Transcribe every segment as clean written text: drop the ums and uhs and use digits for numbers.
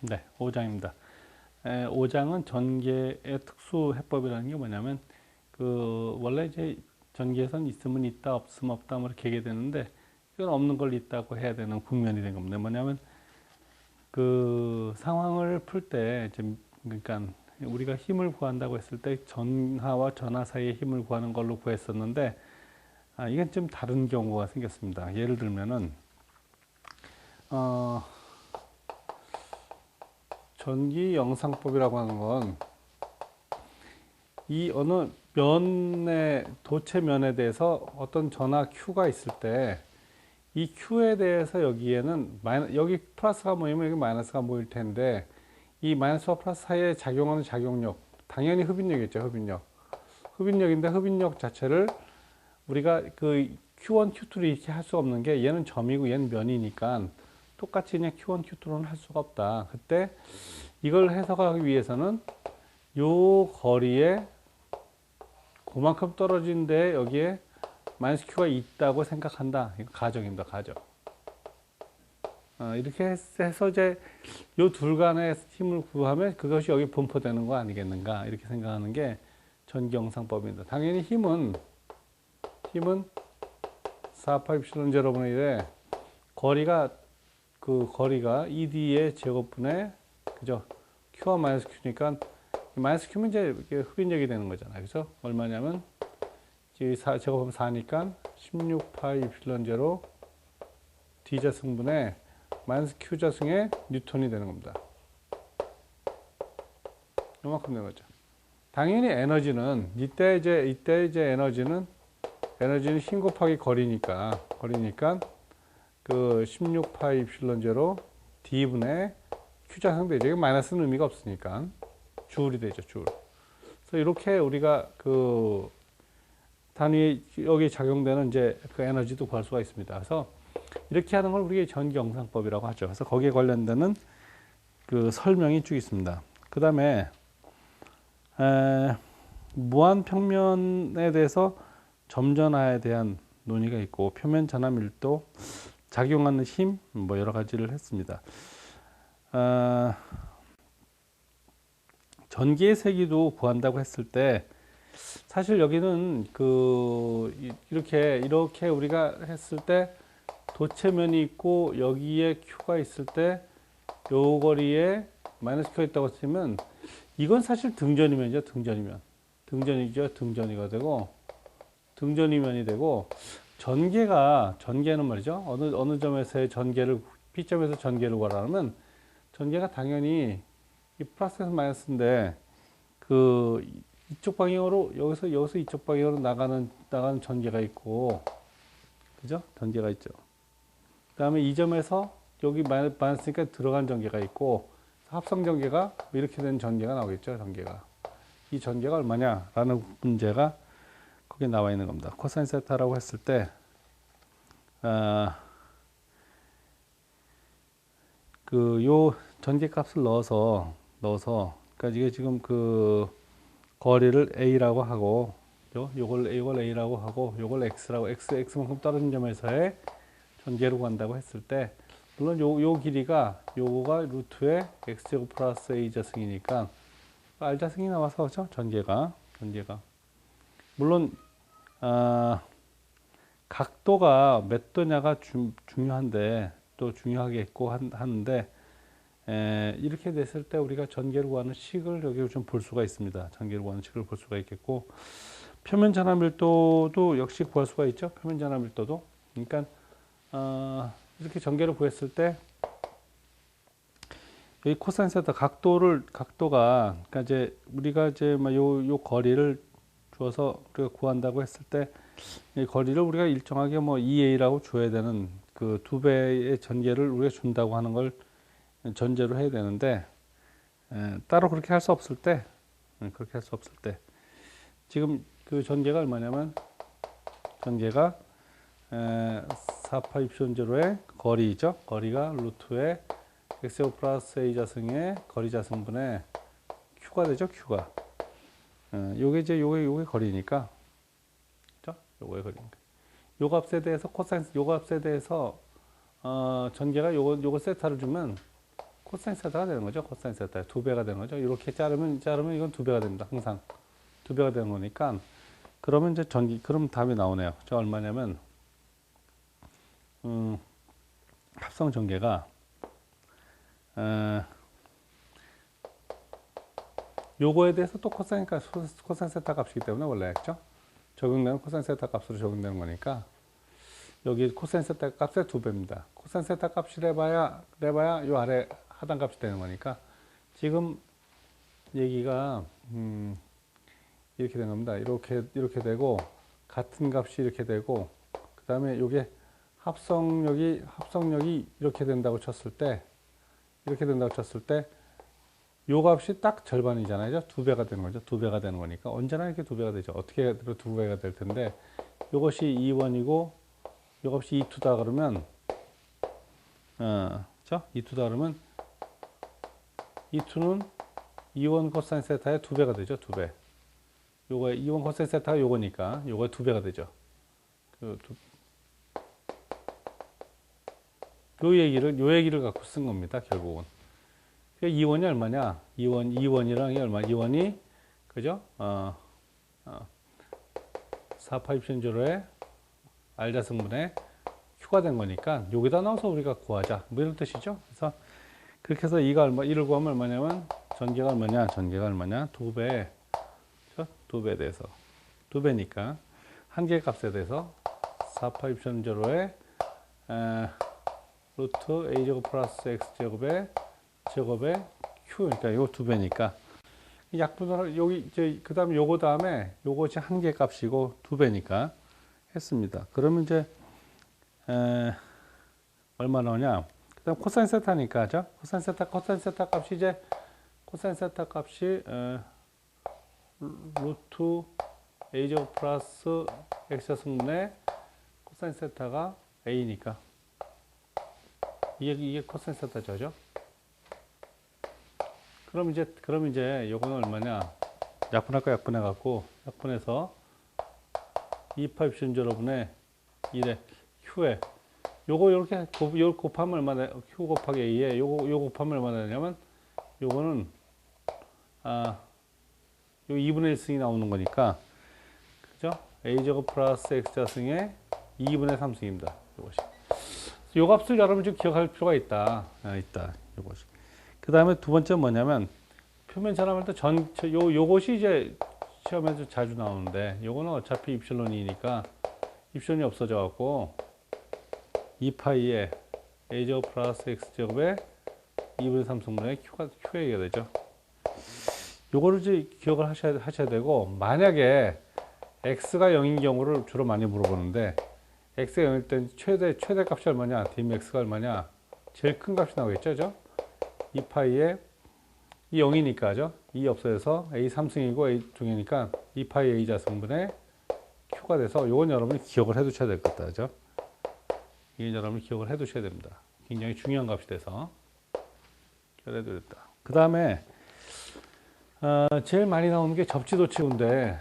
네, 5장입니다. 5장은 전개의 특수 해법이라는 게 뭐냐면 원래 이제 전개에선 있으면 있다, 없으면 없다 뭐 이렇게 얘기되는데 이건 없는 걸 있다고 해야 되는 국면이 된 겁니다. 뭐냐면 상황을 풀 때 그러니까 우리가 힘을 구한다고 했을 때 전하와 전하 사이의 힘을 구하는 걸로 구했었는데 이건 좀 다른 경우가 생겼습니다. 예를 들면은 어, 전기 영상법이라고 하는 건 이 어느 면의 도체 면에 대해서 어떤 전하 Q가 있을 때 이 Q에 대해서 여기에는 여기 플러스가 모이면 여기 마이너스가 모일 텐데 이 마이너스와 플러스 사이에 작용하는 작용력 당연히 흡인력이겠죠. 흡인력인데 흡인력 자체를 우리가 Q1, Q2를 이렇게 할 수 없는 게 얘는 점이고 얘는 면이니까 똑같이 그냥 Q1, Q2로는 할 수가 없다. 그때 이걸 해석하기 위해서는 요 거리에 그만큼 떨어진데 여기에 마이너스 Q가 있다고 생각한다. 이거 가정입니다. 가정. 이렇게 해서 이제 요 둘 간의 힘을 구하면 그것이 여기 분포되는 거 아니겠는가 이렇게 생각하는 게 전기영상법입니다. 당연히 힘은 4파 입실론 제로분의 1에 거리가 ED의 제곱분의 그죠? Q와 마이너스 Q니까 마이너스 Q면 이제 흡인력이 되는 거잖아요. 그래서 얼마냐면 제곱하면 4니까 16파이 입실론 제로 D자승분의 마이너스 Q자승의 뉴턴이 되는 겁니다. 이만큼 되는 거죠. 당연히 에너지는 이때 이제 에너지는 힘 곱하기 거리니까 16파이 입실론 제로 D분의 Q자승 되죠. 이게 마이너스는 의미가 없으니까 주울이 되죠. 주울. 그래서 이렇게 우리가 단위 여기 작용되는 이제 에너지도 구할 수가 있습니다. 그래서 이렇게 하는 걸 우리가 전기영상법이라고 하죠. 그래서 거기에 관련되는 설명이 쭉 있습니다. 그 다음에 무한평면에 대해서 점전하에 대한 논의가 있고 표면 전하 밀도, 작용하는 힘, 뭐 여러 가지를 했습니다. 전기의 세기도 구한다고 했을 때 사실 여기는 이렇게 우리가 했을 때 도체면이 있고 여기에 Q가 있을 때 요 거리에 마이너스 Q가 있다고 치면 이건 사실 등전이면이죠. 등전이가 되고 등전이면이 되고 전개는 말이죠. 어느 점에서의 전개를 P점에서 전개를 구하라면 전개가 당연히 이 플러스에서 마이너스인데 이쪽 방향으로 여기서 이쪽 방향으로 나가는 전개가 있고 그죠? 전개가 있죠. 그다음에 이 점에서 여기 마이너스니까 들어간 전개가 있고 합성 전개가 이렇게 된 전개가 나오겠죠. 이 전개가 얼마냐라는 문제가 거기에 나와 있는 겁니다. 코사인 세타라고 했을 때 요 전개값을 넣어서 그러니까 이게 지금 거리를 A라고 하고 요걸 A라고 하고 요걸 X만큼 떨어진 점에서의 전개로 간다고 했을 때 물론 요 길이가 요거가 루트의 X제곱 플러스 A자승이니까 R자승이 나와서 그렇죠? 전개가 물론 각도가 몇 도냐가 중요한데 또 중요하겠고 하는데 이렇게 됐을 때 우리가 전개를 구하는 식을 여기 좀 볼 수가 있습니다. 전개를 구하는 식을 볼 수가 있겠고 표면 전하 밀도도 역시 구할 수가 있죠. 표면 전하 밀도도 그러니까 이렇게 전개를 구했을 때 여기 코사인 세타 각도가 그러니까 이제 우리가 이제 요 거리를 주어서 우리가 구한다고 했을 때 이 거리를 우리가 일정하게 2a라고 줘야 되는 두 배의 전개를 우리가 준다고 하는 걸 전제로 해야 되는데 따로 그렇게 할 수 없을 때 지금 전개가 얼마냐면 전개가 4파 입시온 제로의 거리죠. 거리가 루트의 x제곱 플러스 a자승의 거리자승분의 q가 되죠. q가 요게 거리니까 그죠? 요거의 거리니까 요 값에 대해서 전개가 요거 세타를 주면 코사인 세타가 되는 거죠. 코사인 세타 2배가 되는 거죠. 이렇게 자르면 이건 2배가 됩니다. 항상 2배가 되는 거니까 그러면 이제 그럼 답이 나오네요. 저 얼마냐면 합성 전개가 요거에 대해서 또 코사인 세타 값이기 때문에 원래 했죠. 적용되는 코사인 세타 값으로 적용되는 거니까 여기 코사인 세타 값의 2배입니다. 코사인 세타 값이 내봐야 요 아래 하단 값이 되는 거니까 지금 얘기가 이렇게 된 겁니다. 이렇게 되고 같은 값이 이렇게 되고 그 다음에 요게 합성력이 이렇게 된다고 쳤을 때 요 값이 딱 절반이잖아요. 2배가 되는 거죠. 2배가 되는 거니까 언제나 이렇게 2배가 되죠. 어떻게 해도 2배가 될 텐데 요것이 2원이고 요 값이 2투다 그러면 그렇죠? 2투다 그러면 2투는 2원 코사인 세타의 2배가 되죠. 2배. 요거 2원 코사인 세타가 요거니까 요거 2배가 되죠. 요 얘기를 갖고 쓴 겁니다. 결국은. 2원이 얼마냐? 2원이랑 이게 얼마? 2원이 그죠? 4파입신조로의 알자승분의 Q가 된 거니까 여기다 넣어서 우리가 구하자. 뭐 이런 뜻이죠. 그래서 그렇게 해서 이를 구하면 얼마냐면 전개가 얼마냐? 2배. 그렇죠? 2배에 대해서 2배니까 한 개의 값에 대해서 4파입신조로의 루트 a제곱 플러스 x제곱의 q, 그러니까 요 2배니까 약분을 여기 그 다음에 요거 다음에 요것이 한 개 값이고 2배니까 했습니다. 그러면 이제 얼마 나오냐? 그 다음 코사인 세타니까, 죠? 코사인 세타 값이 이제 루트 a제곱 플러스 x승분의 코사인 세타가 a니까 이게 코사인 세타죠. 그럼 이제 요거는 얼마냐? 약분할 거 약분해 갖고 약분해서 2파 입신제로분의 1에 Q에 요거 이렇게 요 곱하면 얼마나 Q 곱하기 A에 요거 곱하면 얼마나 되냐면 요거는 요 2분의 1승이 나오는 거니까 그죠? A제곱 플러스 X자승의 2분의 3승입니다. 요것이. 요 값을 여러분 좀 기억할 필요가 있다. 요것이. 그 다음에 두 번째 뭐냐면 표면 전압할 때 요것이 이제 시험에서 자주 나오는데 요거는 어차피 입실론이니까 입실론이 없어져 갖고 2파이에 a제곱 플러스 x제곱에 2분의 3승분의 q가 되죠. 요거를 이제 기억을 하셔야 되고 만약에 x가 0인 경우를 주로 많이 물어보는데 x가 0일 땐 최대 값이 얼마냐? dmx가 얼마냐? 제일 큰 값이 나오겠죠, 그죠? 2파이에 이 0이니까죠. 2 없어져서 a 3승이고 a 2이니까 2파이 a 자승분의 q가 돼서 요건 여러분이 기억을 해 두셔야 될 것 같죠. 이게 여러분이 기억을 해 두셔야 됩니다. 굉장히 중요한 값이 돼서 기억을 해 두겠다. 그 다음에 제일 많이 나오는 게 접지도체구인데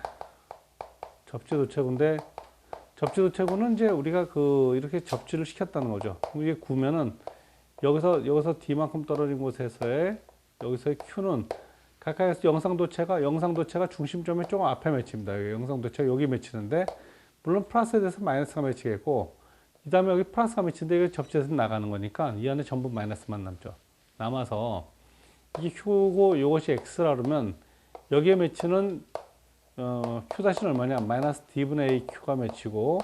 접지도체구는 이제 우리가 이렇게 접지를 시켰다는 거죠. 이게 구면은 여기서 D만큼 떨어진 곳에서의 여기서의 Q는 가까이서 영상도체가 중심점에 조금 앞에 맺힙니다. 영상도체가 여기 맺히는데 물론 플러스에 대해서 마이너스가 맺히겠고 이 다음에 여기 플러스가 맺히는데 이게 접지에서 나가는 거니까 이 안에 전부 마이너스만 남죠. 남아서 이게 Q고 이것이 X라 그러면 여기에 맺히는 Q-는 얼마냐? 마이너스 D분의 A Q가 맺히고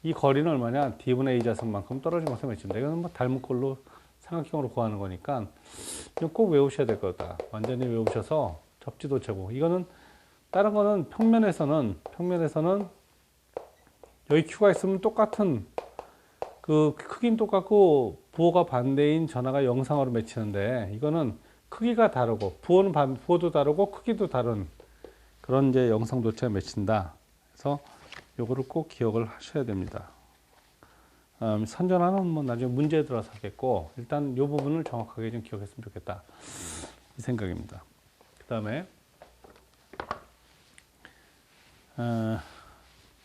이 거리는 얼마냐? D분의 A 자승만큼 떨어진 곳에 맺힙니다. 이거는 뭐 닮은 꼴로 삼각형으로 구하는 거니까 이거 꼭 외우셔야 될 거다. 완전히 외우셔서 접지도체고 이거는 다른 거는 평면에서는 여기 Q가 있으면 똑같은 크기는 똑같고 부호가 반대인 전하가 영상으로 맺히는데 이거는 크기가 다르고 부호도 다르고 크기도 다른 그런 이제 영상도체가 맺힌다. 그래서 요거를 꼭 기억을 하셔야 됩니다. 선전하는 뭐 나중에 문제에 들어서 하겠고 일단 요 부분을 정확하게 좀 기억했으면 좋겠다 이 생각입니다. 그 다음에